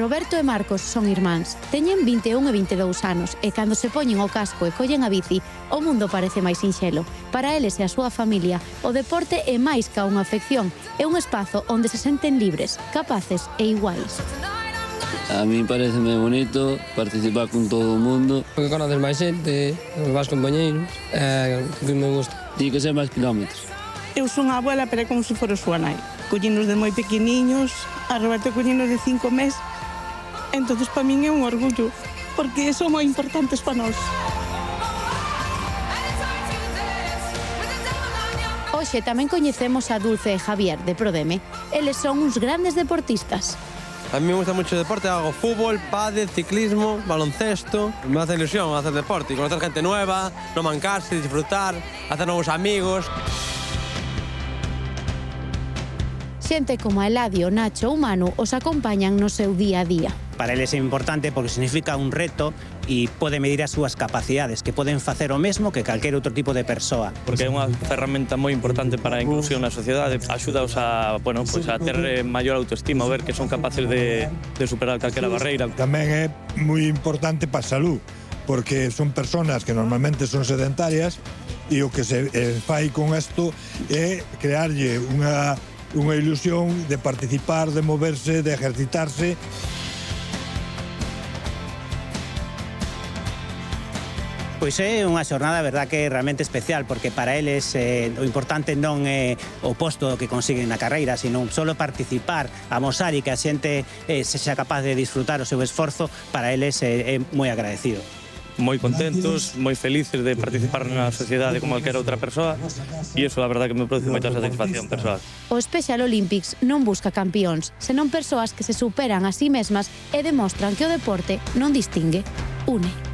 Roberto e Marcos son irmáns, teñen 21 e 22 anos e cando se poñen o casco e collen a bici, o mundo parece máis sinxelo. Para eles e a súa familia, o deporte é máis ca unha afección, é un espazo onde se senten libres, capaces e iguais. A mí pareceme bonito participar con todo o mundo. Porque conoces máis xente, vas compañeiros, que me gusta. Tiene que ser máis kilómetros. Eu son a abuela, pero é como se fora súa nai. Collinos de moi pequeniños, a Roberto collinos de 5 meses. Entonces, para min é un orgullo, porque son moi importantes para nós. Hoxe tamén coñecemos a Dulce e Javier, de Prodeme. Eles son uns grandes deportistas. A mí me gusta mucho el deporte, hago fútbol, pádel, ciclismo, baloncesto. Me hace ilusión hacer deporte y conocer gente nueva, no mancarse, disfrutar, hacer nuevos amigos. Xente como Eladio, Nacho ou Manu os acompañan no seu día a día. Para eles é importante porque significa un reto e pode medir as súas capacidades, que poden facer o mesmo que calquer outro tipo de persoa. Porque é unha ferramenta moi importante para a inclusión na sociedade, axúdaos a, a ter maior autoestima, ver que son capaces de superar calquera barreira. Tamén é moi importante para a salud, porque son personas que normalmente son sedentarias e o que se fai con isto é crearlle unha ilusión de participar, de moverse, de ejercitarse. Pois é unha xornada, verdad, que é realmente especial, porque para eles o importante non é o posto que consiguen na carreira, sino solo participar, amosar e que a xente sexa capaz de disfrutar o seu esforzo, para eles é moi agradecido. Moi contentos, moi felices de participar na sociedade como calquera outra persoa e iso, a verdade, que me produce moita satisfacción persoal. O Special Olympics non busca campións, senón persoas que se superan a sí mesmas e demostran que o deporte non distingue, une.